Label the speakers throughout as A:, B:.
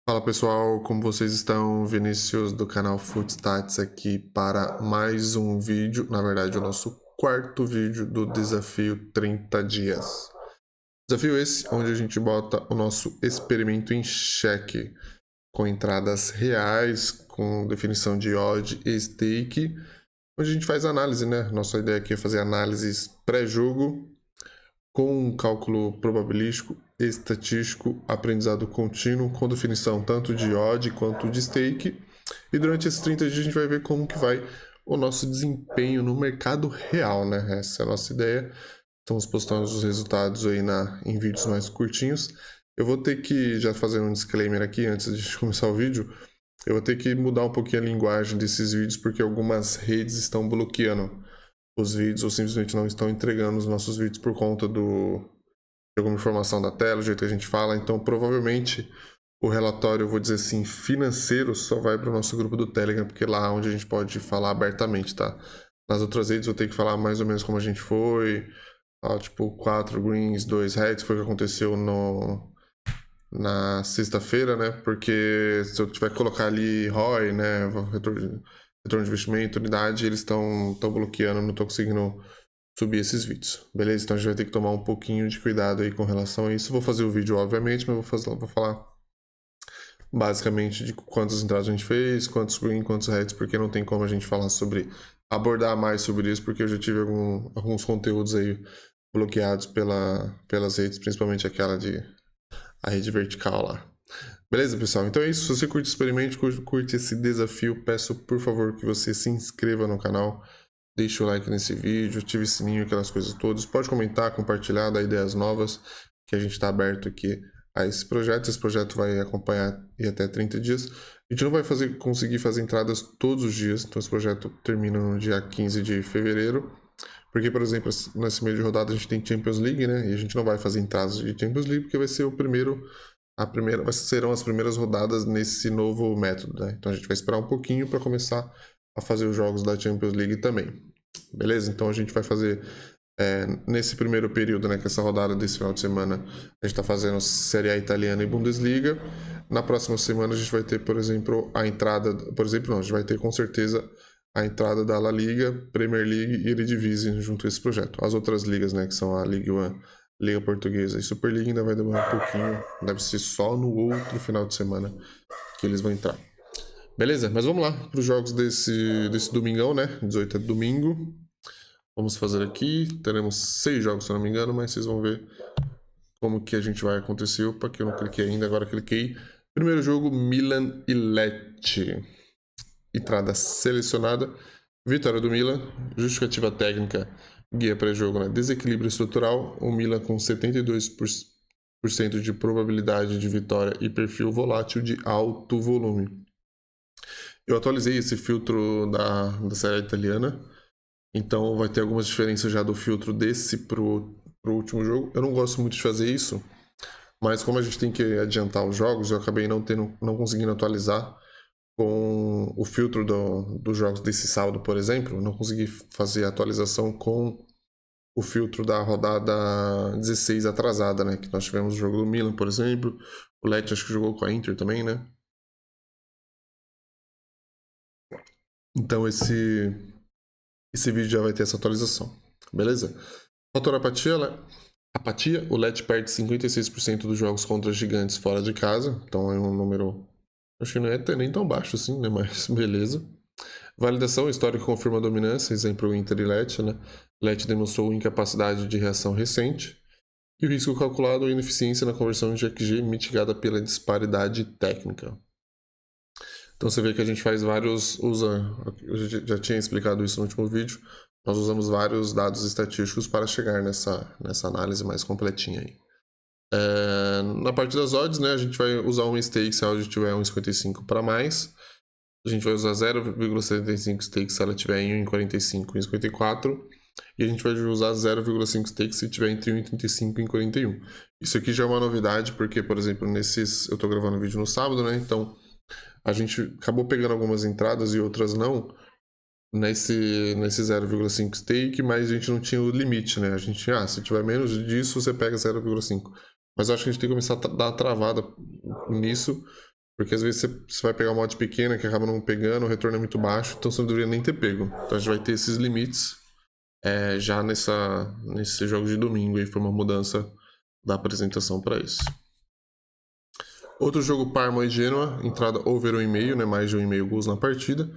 A: Fala pessoal, como vocês estão? Vinícius do canal Footstats aqui para mais um vídeo, na verdade o nosso quarto vídeo do desafio 30 dias. Desafio esse onde a gente bota o nosso experimento em xeque, com entradas reais, com definição de odd e stake, onde a gente faz análise, né? Nossa ideia aqui é fazer análises pré-jogo, com um cálculo probabilístico, estatístico, aprendizado contínuo, com definição tanto de odd quanto de stake. E durante esses 30 dias a gente vai ver como que vai o nosso desempenho no mercado real, né? Essa é a nossa ideia. Estamos postando os resultados aí em vídeos mais curtinhos. Eu vou ter que, já fazer um disclaimer aqui antes de começar o vídeo, eu vou ter que mudar um pouquinho a linguagem desses vídeos porque algumas redes estão bloqueando os vídeos ou simplesmente não estão entregando os nossos vídeos por conta de alguma informação da tela, do jeito que a gente fala. Então, provavelmente, o relatório, eu vou dizer assim, financeiro, só vai para o nosso grupo do Telegram, porque é lá onde a gente pode falar abertamente, tá? Nas outras redes eu tenho que falar mais ou menos como a gente foi, tipo, 4 greens, 2 reds, foi o que aconteceu na sexta-feira, né? Porque se eu tiver que colocar ali ROI, né? Retorno de investimento, unidade, eles estão bloqueando, não estou conseguindo subir esses vídeos, beleza? Então a gente vai ter que tomar um pouquinho de cuidado aí com relação a isso. Vou fazer o vídeo, obviamente, mas vou falar basicamente de quantas entradas a gente fez, quantos green, quantos heads, porque não tem como a gente falar sobre, abordar mais sobre isso, porque eu já tive alguns conteúdos aí bloqueados pelas redes, principalmente a rede vertical lá. Beleza, pessoal? Então é isso. Se você curte o experimento, curte esse desafio, peço por favor que você se inscreva no canal, deixe o like nesse vídeo, ative o sininho, aquelas coisas todas. Pode comentar, compartilhar, dar ideias novas, que a gente está aberto aqui a esse projeto. Esse projeto vai acompanhar e até 30 dias. A gente não vai conseguir fazer entradas todos os dias, então esse projeto termina no dia 15 de fevereiro. Porque, por exemplo, nesse meio de rodada a gente tem Champions League, né? E a gente não vai fazer entradas de Champions League porque vai ser serão as primeiras rodadas nesse novo método, né? Então a gente vai esperar um pouquinho para começar a fazer os jogos da Champions League também. Beleza? Então a gente vai fazer nesse primeiro período, né, que essa rodada desse final de semana, a gente está fazendo Série A italiana e Bundesliga. Na próxima semana a gente vai ter, por exemplo, a entrada, por exemplo, não, a gente vai ter com certeza a entrada da La Liga, Premier League e Eredivisie junto a esse projeto. As outras ligas, né, que são a Ligue 1, Liga Portuguesa e Super League, ainda vai demorar um pouquinho, deve ser só no outro final de semana que eles vão entrar. Beleza? Mas vamos lá para os jogos desse domingão, né? 18 é domingo. Vamos fazer aqui. Teremos 6 jogos, se eu não me engano, mas vocês vão ver como que a gente vai acontecer. Opa, que eu não cliquei ainda, agora cliquei. Primeiro jogo, Milan e Lecce. Entrada selecionada. Vitória do Milan. Justificativa técnica. Guia pré-jogo, né? Desequilíbrio estrutural. O Milan com 72% de probabilidade de vitória e perfil volátil de alto volume. Eu atualizei esse filtro da série italiana, então vai ter algumas diferenças já do filtro desse pro último jogo. Eu não gosto muito de fazer isso, mas como a gente tem que adiantar os jogos, eu acabei não conseguindo atualizar com o filtro dos jogos desse sábado, por exemplo. Não consegui fazer a atualização com o filtro da rodada 16 atrasada, né? Que nós tivemos o jogo do Milan, por exemplo. O Lecce acho que jogou com a Inter também, né? Então esse vídeo já vai ter essa atualização, beleza? Fator apatia, o Lecce perde 56% dos jogos contra gigantes fora de casa, então é um número, acho que não é nem tão baixo assim, né? Mas beleza. Validação histórica confirma a dominância, exemplo Inter e Lecce, né? Lecce demonstrou incapacidade de reação recente. E o risco calculado é ineficiência na conversão de XG mitigada pela disparidade técnica. Então você vê que a gente faz eu já tinha explicado isso no último vídeo, nós usamos vários dados estatísticos para chegar nessa análise mais completinha aí. Na parte das odds, né, a gente vai usar um stake se a odd tiver 1,55 para mais. A gente vai usar 0,75 stake se ela tiver em 1,45 e 1,54. E a gente vai usar 0,5 stake se tiver entre 1,35 e 41. Isso aqui já é uma novidade, porque, por exemplo, eu estou gravando o vídeo no sábado, né, então a gente acabou pegando algumas entradas e outras não nesse 0,5 stake, mas a gente não tinha o limite, né? A gente tinha, se tiver menos disso, você pega 0,5. Mas eu acho que a gente tem que começar a dar uma travada nisso, Porque às vezes você vai pegar uma odd pequena que acaba não pegando, o retorno é muito baixo, então você não deveria nem ter pego. Então a gente vai ter esses limites já nesse jogo de domingo. Aí foi uma mudança da apresentação para isso. Outro jogo, Parma e Genoa, entrada over 1,5, né, mais de 1,5 gols na partida.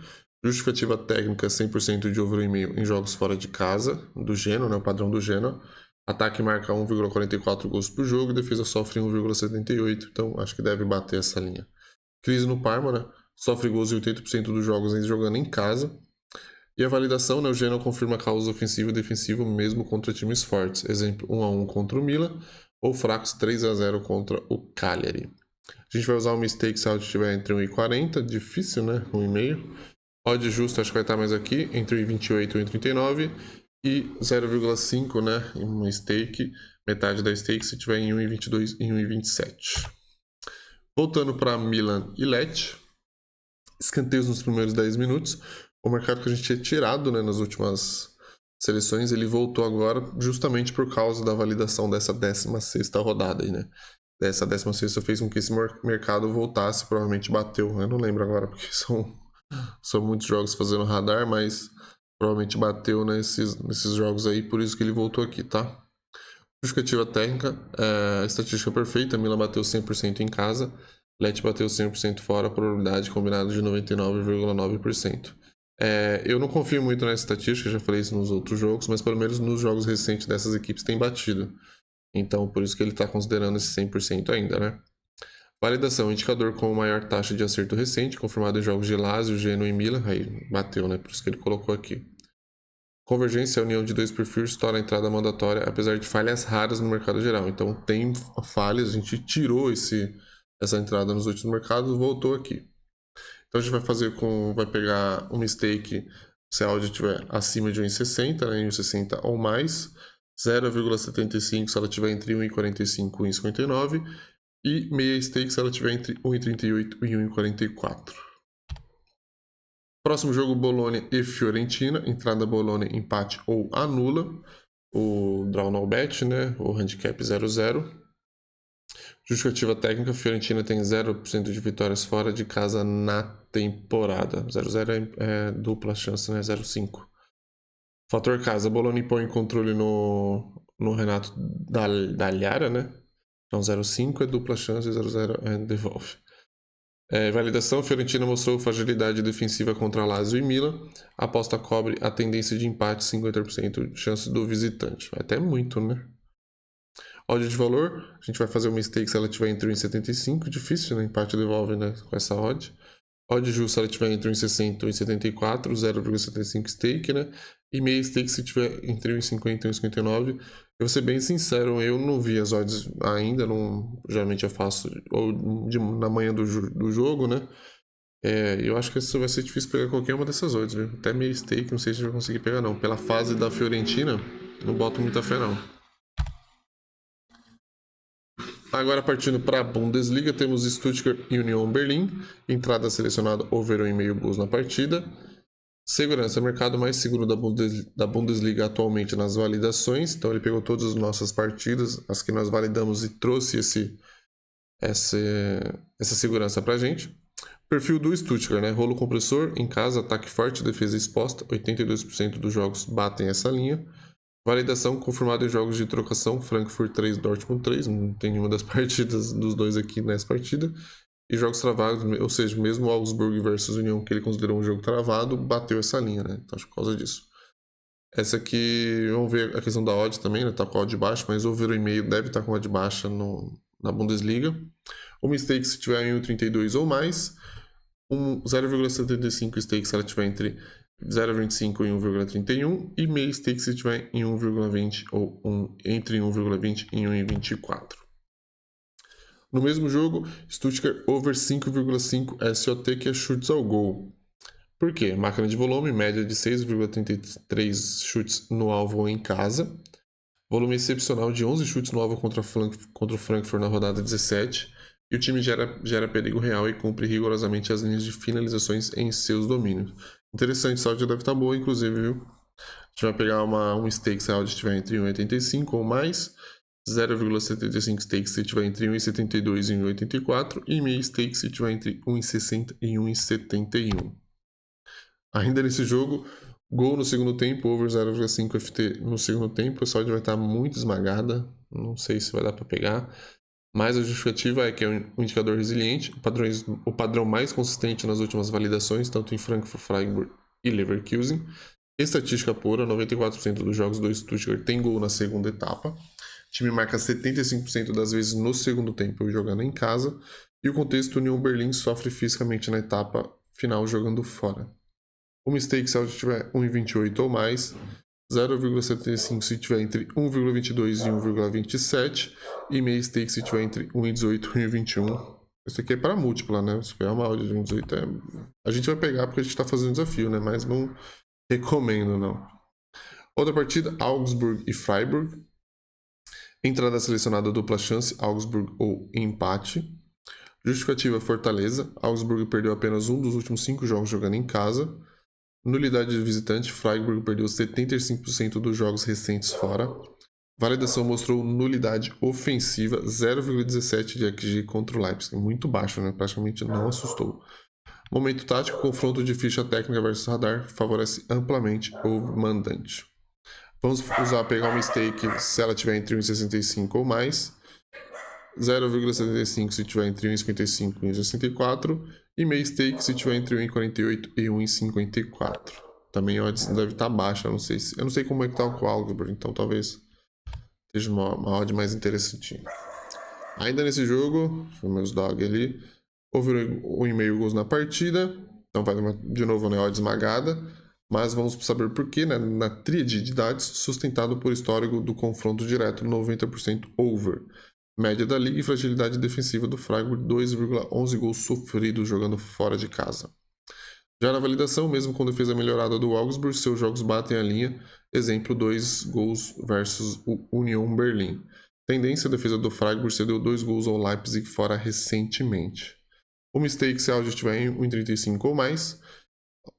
A: Justificativa técnica 100% de over 1,5 em jogos fora de casa, do Genoa, né, o padrão do Genoa. Ataque marca 1,44 gols por jogo e defesa sofre 1,78, então acho que deve bater essa linha. Crise no Parma, né, sofre gols em 80% dos jogos jogando em casa. E a validação, né, o Genoa confirma causa ofensiva e defensiva mesmo contra times fortes. Exemplo, 1-1 contra o Milan ou fracos 3-0 contra o Cagliari. A gente vai usar o mistake se a odd estiver entre 1,40, difícil, né? 1,5. Odd justo, acho que vai estar mais aqui, entre 1,28 e 1,39. E 0,5, né? Uma stake, metade da stake se tiver em 1,22 e 1,27. Voltando para Milan e Lecce. Escanteios nos primeiros 10 minutos. O mercado que a gente tinha tirado, né, nas últimas seleções, ele voltou agora justamente por causa da validação dessa 16ª rodada aí, né? Dessa 16ª fez com que esse mercado voltasse, provavelmente bateu, eu não lembro agora porque são muitos jogos fazendo radar, mas provavelmente bateu nesses jogos aí, por isso que ele voltou aqui, tá? Justificativa técnica, estatística perfeita, Milan bateu 100% em casa, Lecce bateu 100% fora, probabilidade combinada de 99,9%. Eu não confio muito nessa estatística, já falei isso nos outros jogos, mas pelo menos nos jogos recentes dessas equipes tem batido. Então, por isso que ele está considerando esse 100% ainda, né? Validação, indicador com maior taxa de acerto recente, confirmado em jogos de Lazio, Genoa e Milan. Aí bateu, né? Por isso que ele colocou aqui. Convergência, a união de dois perfis torna a entrada mandatória, apesar de falhas raras no mercado geral. Então, tem falhas, a gente tirou essa entrada nos últimos mercados, voltou aqui. Então, a gente vai pegar um stake se a odd estiver acima de 1,60, né, 1,60 ou mais, 0,75 se ela estiver entre 1,45 e 1,59 e meia stake se ela estiver entre 1,38 e 1,44. Próximo jogo, Bologna e Fiorentina, entrada Bologna, empate ou anula, o draw no bet, né, o handicap 0,0. Justificativa técnica, Fiorentina tem 0% de vitórias fora de casa na temporada. 0,0 é dupla chance, né? 0,5. Fator casa, Bologna põe controle no Renato Dallara, né? Então 0,5 é dupla chance, 0,0 é devolve. Validação, Fiorentina mostrou fragilidade defensiva contra Lazio e Milan. A aposta cobre a tendência de empate, 50% de chance do visitante. Até muito, né? Odd de valor, a gente vai fazer uma stake se ela estiver entre 1,75, difícil, né? Empate devolve, né? Com essa odd. Odd justo se ela estiver entre 1,60 e 1,74, 0,75 stake, né? E meia stake se estiver entre 1,50 e 1,59. Eu vou ser bem sincero, eu não vi as odds ainda, geralmente eu faço na manhã do jogo, né? Eu acho que isso vai ser difícil pegar qualquer uma dessas odds, viu? Até meia stake, não sei se a gente vai conseguir pegar não. Pela fase da Fiorentina, não boto muita fé não. Agora partindo para a Bundesliga, temos Stuttgart e Union Berlim. Entrada selecionada over 1,5 gols na partida. Segurança, mercado mais seguro da Bundesliga atualmente nas validações. Então ele pegou todas as nossas partidas, as que nós validamos e trouxe essa segurança para a gente. Perfil do Stuttgart, né? Rolo compressor, em casa, ataque forte, defesa exposta. 82% dos jogos batem essa linha. Validação confirmada em jogos de trocação, Frankfurt 3, Dortmund 3, não tem nenhuma das partidas dos dois aqui nessa partida. E jogos travados, ou seja, mesmo Augsburg versus União, que ele considerou um jogo travado, bateu essa linha, né? Então acho que por causa disso. Essa aqui, vamos ver a questão da odd também, né? Tá com a odd baixa, mas over 1,5 deve estar com a odd baixa na Bundesliga. O mistake se tiver em 1,32 ou mais. 0,75 stake se ela tiver entre 0,25 e 1,31 e meia stake se tiver em 1,20 ou entre 1,20 e 1,24. No mesmo jogo, Stuttgart over 5,5 SOT, que é chutes ao gol. Por quê? Máquina de volume, média de 6,33 chutes no alvo ou em casa. Volume excepcional de 11 chutes no alvo contra o Frankfurt na rodada 17. E o time gera perigo real e cumpre rigorosamente as linhas de finalizações em seus domínios. Interessante, essa odd deve estar boa, inclusive, viu? A gente vai pegar um stake se a odd estiver entre 1,85 ou mais. 0,75 stake se tiver entre 1,72 e 1,84 e meio stake se tiver entre 1,60 e 1,71. Ainda nesse jogo, gol no segundo tempo, over 0,5 FT no segundo tempo, a odd vai estar muito esmagada, não sei se vai dar para pegar, mas a justificativa é que é um indicador resiliente, o padrão mais consistente nas últimas validações, tanto em Frankfurt, Freiburg e Leverkusen. Estatística pura, 94% dos jogos do Stuttgart tem gol na segunda etapa. O time marca 75% das vezes no segundo tempo jogando em casa. E o contexto, Union Berlin sofre fisicamente na etapa final jogando fora. O mistake se tiver 1,28 ou mais, 0,75 se tiver entre 1,22 e 1,27 e meia stake se tiver entre 1,18 e 1,21. Isso aqui é para múltipla, né? Se pegar uma odd de 1,18 a gente vai pegar porque a gente está fazendo desafio, né? Mas não recomendo, não. Outra partida, Augsburg e Freiburg. Entrada selecionada dupla chance, Augsburg ou empate. Justificativa Fortaleza. Augsburg perdeu apenas um dos últimos 5 jogos jogando em casa. Nulidade de visitante, Freiburg perdeu 75% dos jogos recentes fora. Validação mostrou nulidade ofensiva, 0,17 de XG contra o Leipzig. Muito baixo, né? Praticamente não assustou. Momento tático, confronto de ficha técnica versus radar, favorece amplamente o mandante. Vamos pegar uma stake se ela tiver entre 1,65 ou mais. 0,75 se tiver entre 1,55 e 1,64 e meia stake se tiver entre 1,48 e 1,54. Também a odd deve estar baixa, eu não sei como é que está o Augsburg, então talvez seja uma odd mais interessante. Ainda nesse jogo, meus dog ali, houve 1,5 gols na partida, então vai de novo na odd esmagada, mas vamos saber por que, né? Na tríade de dados, sustentado por histórico do confronto direto, 90% over. Média da liga e fragilidade defensiva do Freiburg, 2,11 gols sofridos jogando fora de casa. Já na validação, mesmo com defesa melhorada do Augsburg, seus jogos batem a linha, exemplo 2 gols versus o Union Berlin. Tendência, a defesa do Freiburg cedeu 2 gols ao Leipzig fora recentemente. O mistake se a odd estiver em 1,35 ou mais,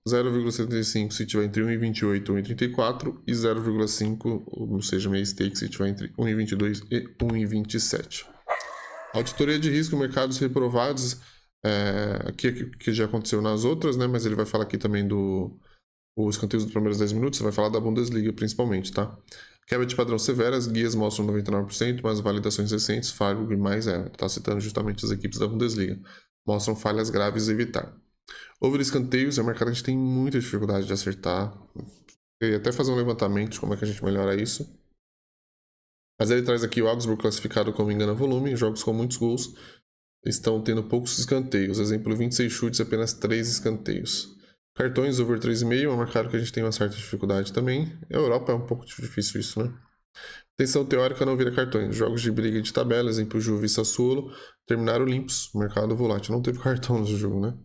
A: 0,75 se tiver entre 1,28 e 1,34 e 0,5, ou seja, meia stake se tiver entre 1,22 e 1,27. Auditoria de risco, mercados reprovados, que já aconteceu nas outras, né? Mas ele vai falar aqui também os escanteios dos primeiros 10 minutos, vai falar da Bundesliga principalmente, tá? Quebra de padrão severa, as guias mostram 99%, mas validações recentes, Freiburg e mais tá citando justamente as equipes da Bundesliga, mostram falhas graves a evitar. Over escanteios, é um mercado que a gente tem muita dificuldade de acertar. E até fazer um levantamento de como é que a gente melhora isso. Mas ele traz aqui o Augsburg classificado como engana volume, jogos com muitos gols estão tendo poucos escanteios. Exemplo, 26 chutes, apenas 3 escanteios. Cartões over 3,5 é um mercado que a gente tem uma certa dificuldade também. A Europa é um pouco difícil isso, né? Tensão teórica não vira cartões. Jogos de briga de tabela, exemplo, Juve e Sassuolo, terminaram limpos. Mercado volátil. Não teve cartão nesse jogo, né?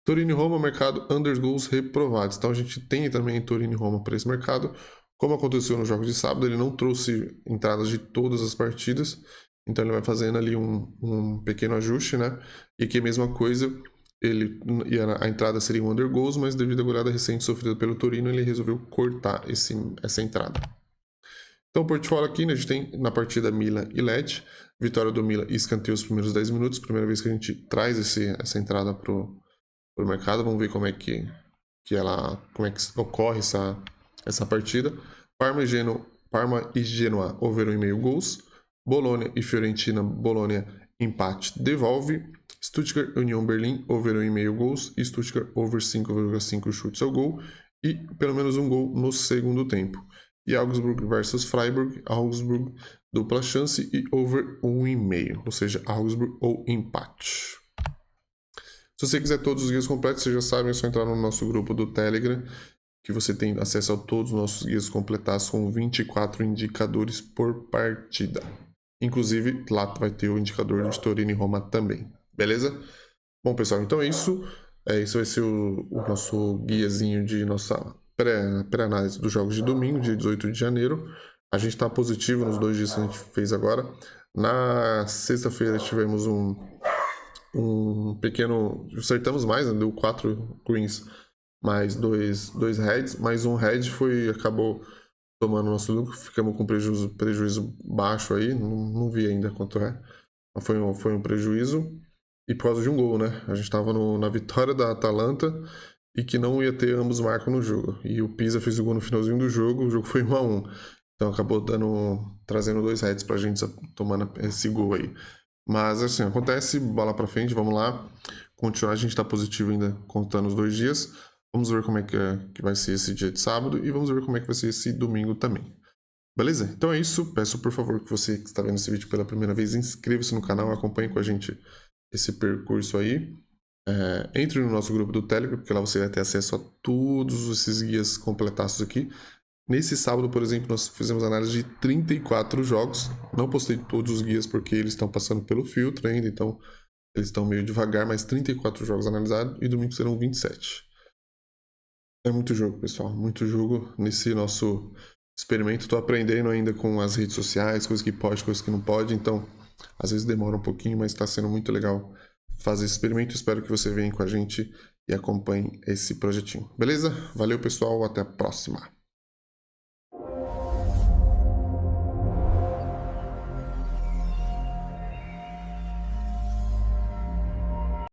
A: Torino e Roma, mercado under goals reprovados. Então a gente tem também Torino e Roma para esse mercado. Como aconteceu no jogo de sábado, ele não trouxe entradas de todas as partidas. Então ele vai fazendo ali um pequeno ajuste, né? E aqui a mesma coisa, a entrada seria um under goals, mas devido à goleada recente sofrida pelo Torino, ele resolveu cortar essa entrada. Então o portfólio aqui, né, a gente tem na partida Milan e Lecce, vitória do Milan e escanteio os primeiros 10 minutos, primeira vez que a gente traz essa entrada pro mercado. Vamos ver como é que ocorre essa partida. Parma e Genoa over 1,5 gols. Bologna e Fiorentina, Bologna empate devolve. Stuttgart Union Berlin over 1,5 gols e Stuttgart over 5,5 chutes ao gol e pelo menos um gol no segundo tempo. E Augsburg versus Freiburg, Augsburg dupla chance e over 1,5, ou seja, Augsburg ou empate. Se você quiser todos os guias completos, vocês já sabem, é só entrar no nosso grupo do Telegram, que você tem acesso a todos os nossos guias completados com 24 indicadores por partida. Inclusive, lá vai ter o indicador de Torino e Roma também, beleza? Bom, pessoal, então é isso. Isso vai ser o nosso guiazinho de nossa pré-análise dos jogos de domingo, dia 18 de janeiro. A gente está positivo nos 2 dias que a gente fez agora. Na sexta-feira tivemos um pequeno... Acertamos mais, né? Deu 4 greens mais 2 reds, mas um red acabou tomando nosso lucro, ficamos com prejuízo baixo aí, não vi ainda quanto é, mas foi um prejuízo, e por causa de um gol, né? A gente estava na vitória da Atalanta e que não ia ter ambos marcam no jogo, e o Pisa fez o gol no finalzinho do jogo, o jogo foi 1-1, então acabou trazendo 2 heads pra gente tomando esse gol aí. Mas assim, acontece, bola pra frente, vamos lá, continuar, a gente tá positivo ainda contando os 2 dias. Vamos ver como é que vai ser esse dia de sábado e vamos ver como é que vai ser esse domingo também. Beleza? Então é isso. Peço por favor que você que está vendo esse vídeo pela primeira vez, inscreva-se no canal, acompanhe com a gente esse percurso aí. Entre no nosso grupo do Telegram, porque lá você vai ter acesso a todos esses guias completados aqui. Nesse sábado, por exemplo, nós fizemos análise de 34 jogos. Não postei todos os guias porque eles estão passando pelo filtro ainda, então eles estão meio devagar, mas 34 jogos analisados e domingo serão 27. É muito jogo, pessoal. Muito jogo nesse nosso experimento. Estou aprendendo ainda com as redes sociais, coisas que pode, coisas que não pode. Então, às vezes demora um pouquinho, mas está sendo muito legal fazer esse experimento. Espero que você venha com a gente e acompanhe esse projetinho. Beleza? Valeu, pessoal. Até a próxima.